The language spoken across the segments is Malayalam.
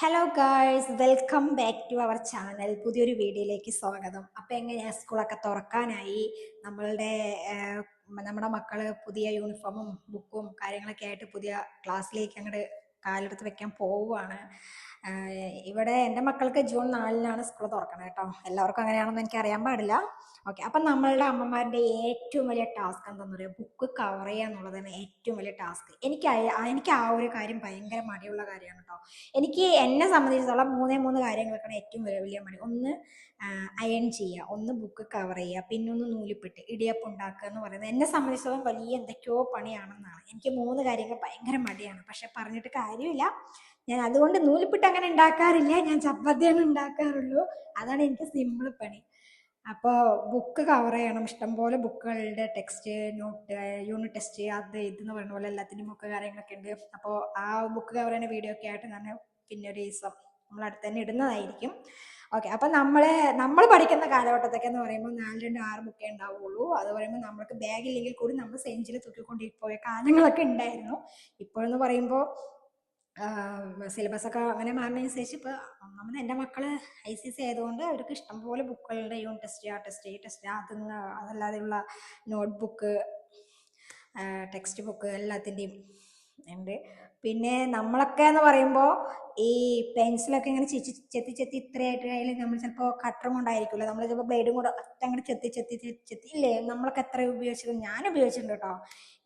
Hello guys, welcome back to our channel. പുതിയൊരു വീഡിയോയിലേക്ക് സ്വാഗതം. അപ്പം എങ്ങനെയാ, സ്കൂളൊക്കെ തുറക്കാനായി. നമ്മളുടെ നമ്മുടെ മക്കള് പുതിയ യൂണിഫോമും ബുക്കും കാര്യങ്ങളൊക്കെ ആയിട്ട് പുതിയ ക്ലാസ്സിലേക്ക് അങ്ങോട്ട് കാലെടുത്ത് വെക്കാൻ പോവുകയാണ്. ഇവിടെ എൻ്റെ മക്കൾക്ക് ജൂൺ 4-നാണ് സ്കൂൾ തുറക്കണത് കേട്ടോ. എല്ലാവർക്കും അങ്ങനെയാണെന്ന് എനിക്ക് അറിയാൻ പാടില്ല. ഓക്കെ, അപ്പം നമ്മളുടെ അമ്മമാരുടെ ഏറ്റവും വലിയ ടാസ്ക് എന്താണെന്ന് പറയുക, ബുക്ക് കവർ ചെയ്യുക എന്നുള്ളതാണ് ഏറ്റവും വലിയ ടാസ്ക്. എനിക്ക് ആ ഒരു കാര്യം ഭയങ്കര മടിയുള്ള കാര്യമാണ് കേട്ടോ. എനിക്ക് എന്നെ സംബന്ധിച്ചിടത്തോളം മൂന്നേ കാര്യങ്ങൾക്കാണ് ഏറ്റവും വലിയ മടി. ഒന്ന് അയൺ ചെയ്യുക, ഒന്ന് ബുക്ക് കവർ ചെയ്യുക, പിന്നെ ഒന്ന് നൂലിപ്പെട്ട് ഇടിയപ്പം ഉണ്ടാക്കുക എന്ന് പറയുന്നത് എന്നെ സംബന്ധിച്ചിടത്തോളം വലിയ എന്തൊക്കെയോ പണിയാണെന്നാണ്. എനിക്ക് മൂന്ന് കാര്യങ്ങൾ ഭയങ്കര മടിയാണ്. പക്ഷെ പറഞ്ഞിട്ട് കാര്യമില്ല, ഞാൻ അതുകൊണ്ട് നൂലിപ്പിട്ട് അങ്ങനെ ഉണ്ടാക്കാറില്ല. ഞാൻ ചപ്പാത്തിയാണ് ഉണ്ടാക്കാറുള്ളൂ. അതാണ് എനിക്ക് സിമ്പിൾ പണി. അപ്പോൾ ബുക്ക് കവർ ചെയ്യണം. ഇഷ്ടംപോലെ ബുക്കുകളുടെ ടെക്സ്റ്റ്, നോട്ട്, യൂണിറ്റ് ടെസ്റ്റ്, അത് ഇതെന്ന് പറയുന്ന പോലെ എല്ലാത്തിൻ്റെയും ബുക്ക് കാര്യങ്ങളൊക്കെ ഉണ്ട്. അപ്പോൾ ആ ബുക്ക് കവർ ചെയ്യുന്ന വീഡിയോ ഒക്കെ ആയിട്ട് ഞാൻ പിന്നെ ഒരു ദിവസം നമ്മൾ അടുത്ത് തന്നെ ഇടുന്നതായിരിക്കും. ഓക്കെ, അപ്പം നമ്മൾ പഠിക്കുന്ന കാലഘട്ടത്തൊക്കെ എന്ന് പറയുമ്പോൾ 4-6 ബുക്കേ ഉണ്ടാവുള്ളൂ. അത് പറയുമ്പോൾ നമ്മൾക്ക് ബാഗില്ലെങ്കിൽ കൂടി നമ്മൾ സെഞ്ചിൽ തൂക്കിക്കൊണ്ടിരിപ്പോയ കാലങ്ങളൊക്കെ ഉണ്ടായിരുന്നു. ഇപ്പോഴെന്ന് പറയുമ്പോൾ സിലബസ് ഒക്കെ അങ്ങനെ മാറുന്നതനുസരിച്ച് ഇപ്പോൾ ഒന്നാമത് എൻ്റെ മക്കൾ ICSE ആയതുകൊണ്ട് അവർക്ക് ഇഷ്ടംപോലെ ബുക്കുകളുടെ യൂണിറ്റ് ടെസ്റ്റ്, ആ ടെസ്റ്റ്, ഈ ടെസ്റ്റ്, അതല്ലാതെയുള്ള നോട്ട് ബുക്ക്, ടെക്സ്റ്റ് ബുക്ക് എല്ലാത്തിൻ്റെയും ഉണ്ട്. പിന്നെ നമ്മളൊക്കെ എന്ന് പറയുമ്പോൾ ഈ പെൻസിലൊക്കെ ഇങ്ങനെ ചെത്തി ഇത്രയായിട്ട് കയ്യിൽ നമ്മൾ ചിലപ്പോൾ കട്ടറും കൊണ്ടായിരിക്കുമല്ലോ, നമ്മൾ ചിലപ്പോൾ ബ്ലേഡും കൂടെ ഒറ്റ അങ്ങോട്ട് ചെത്തി ഇല്ലേ, നമ്മളൊക്കെ എത്ര ഉപയോഗിച്ചത്, ഞാൻ ഉപയോഗിച്ചിട്ടുണ്ട് കേട്ടോ.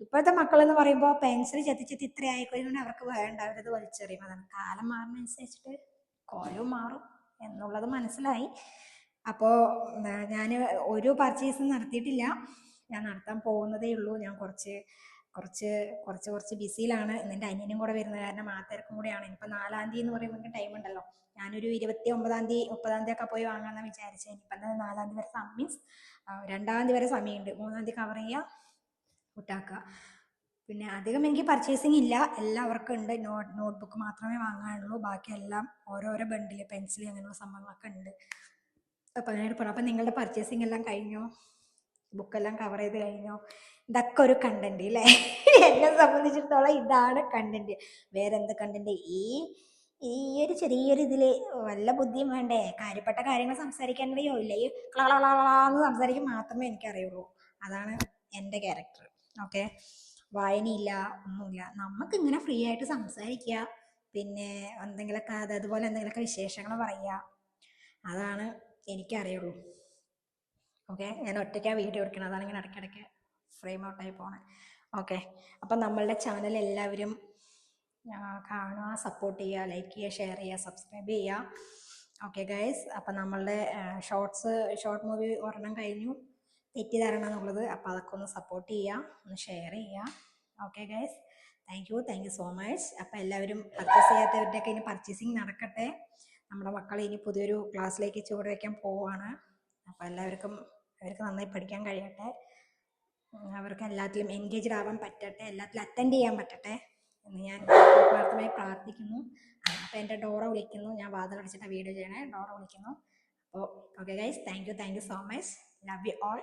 ഇപ്പോഴത്തെ മക്കൾ എന്ന് പറയുമ്പോൾ പെൻസിൽ ചെത്തി ഇത്ര ആയിക്കഴിഞ്ഞാൽ അവർക്ക് വേണ്ട, അവരത് വലിച്ചെറിയും. അതാണ് കാലം മാറുന്നതനുസരിച്ചിട്ട് കോലവും മാറും എന്നുള്ളത് മനസ്സിലായി. അപ്പോൾ ഞാൻ ഒരു പർച്ചേസും നടത്തിയിട്ടില്ല. ഞാൻ നടത്താൻ പോകുന്നതേ ഉള്ളൂ. ഞാൻ കുറച്ച് കുറച്ച് കുറച്ച് കുറച്ച് ബിസിയിലാണ്. എൻ്റെ അനിയനും കൂടെ വരുന്ന കാരണം ആ തിരക്കും കൂടെയാണ്. ഇനിയിപ്പോൾ 4-ാം തീയതി എന്ന് പറയുമ്പോൾ ടൈം ഉണ്ടല്ലോ. ഞാനൊരു 29-ാം തീയതി 30-ാം തീയതി ഒക്കെ പോയി വാങ്ങാമെന്ന് വിചാരിച്ചത്. ഇനിയിപ്പം 4-ാം തീയതി വരെ മീൻസ് 2-ാം തീയതി വരെ സമയമുണ്ട്. 3-ാം തീയതി കവർ ചെയ്യുക, വിട്ടാക്കുക. പിന്നെ അധികം എനിക്ക് പർച്ചേസിങ് ഇല്ല. എല്ലാവർക്കും ഉണ്ട്. നോട്ട്ബുക്ക് മാത്രമേ വാങ്ങാനുള്ളൂ. ബാക്കിയെല്ലാം ഓരോരോ ബണ്ടിൽ, പെൻസിൽ, അങ്ങനെയുള്ള സംഭവങ്ങളൊക്കെ ഉണ്ട്. അപ്പം അങ്ങനെ പറഞ്ഞു. അപ്പം നിങ്ങളുടെ പർച്ചേസിങ് എല്ലാം കഴിഞ്ഞോ? ബുക്കെല്ലാം കവർ ചെയ്ത് കഴിഞ്ഞോ? ഇതൊക്കെ ഒരു കണ്ടന്റ് അല്ലേ? എന്നെ സംബന്ധിച്ചിടത്തോളം ഇതാണ് കണ്ടന്റ്. വേറെ എന്ത് കണ്ടന്റ്? ഈ ഈ ഒരു ചെറിയൊരു ഇതില് വല്ല ബുദ്ധിയും വേണ്ടേ? കാര്യപ്പെട്ട കാര്യങ്ങൾ സംസാരിക്കാൻ അറിയോ? ഇല്ല, ഈ കളകളാന്ന് സംസാരിക്കാൻ മാത്രമേ എനിക്കറിയുള്ളൂ. അതാണ് എൻ്റെ ക്യാരക്ടർ. ഓക്കെ, വായനയില്ല, ഒന്നുമില്ല. നമുക്ക് ഇങ്ങനെ ഫ്രീ ആയിട്ട് സംസാരിക്കുക, പിന്നെ എന്തെങ്കിലുമൊക്കെ അതുപോലെ എന്തെങ്കിലുമൊക്കെ വിശേഷങ്ങൾ പറയുക, അതാണ് എനിക്കറിയുള്ളൂ. ഓക്കെ, ഞാൻ ഒറ്റയ്ക്കാണ് വീഡിയോ എടുക്കണം. അതാണ് ഇങ്ങനെ ഇടയ്ക്കിടയ്ക്ക് ഫ്രെയിം ഔട്ടായി പോണേ. ഓക്കെ, അപ്പം നമ്മളുടെ ചാനൽ എല്ലാവരും കാണുക, സപ്പോർട്ട് ചെയ്യുക, ലൈക്ക് ചെയ്യുക, ഷെയർ ചെയ്യുക, സബ്സ്ക്രൈബ് ചെയ്യുക. ഓക്കെ ഗൈസ്, അപ്പം നമ്മളുടെ ഷോർട്ട് മൂവി ഒരെണ്ണം കഴിഞ്ഞു, തെറ്റിദ്ധാരണ എന്നുള്ളത്. അപ്പോൾ അതൊക്കെ ഒന്ന് സപ്പോർട്ട് ചെയ്യുക, ഒന്ന് ഷെയർ ചെയ്യുക. Okay guys, thank you so much. അപ്പോൾ എല്ലാവരും പർച്ചേസ് ചെയ്യാത്തവരുടെയൊക്കെ ഇനി പർച്ചേസിങ് നടക്കട്ടെ. നമ്മുടെ മക്കൾ ഇനി പുതിയൊരു ക്ലാസ്സിലേക്ക് ചുവട് വയ്ക്കാൻ പോവുകയാണ്. അപ്പോൾ അവർക്ക് നന്നായി പഠിക്കാൻ കഴിയട്ടെ, അവർക്ക് എല്ലാത്തിലും എൻഗേജ്ഡ് ആവാൻ പറ്റട്ടെ, എല്ലാത്തിലും അറ്റൻഡ് ചെയ്യാൻ പറ്റട്ടെ എന്ന് ഞാൻ ആത്മാർത്ഥമായി പ്രാർത്ഥിക്കുന്നു. അപ്പോൾ എൻ്റെ ഡോറ വിളിക്കുന്നു. ഞാൻ വാതിലടച്ചിട്ട് വീഡിയോ ചെയ്യണേ. ഡോറ വിളിക്കുന്നു. അപ്പോൾ okay guys, thank you so much. Love you all.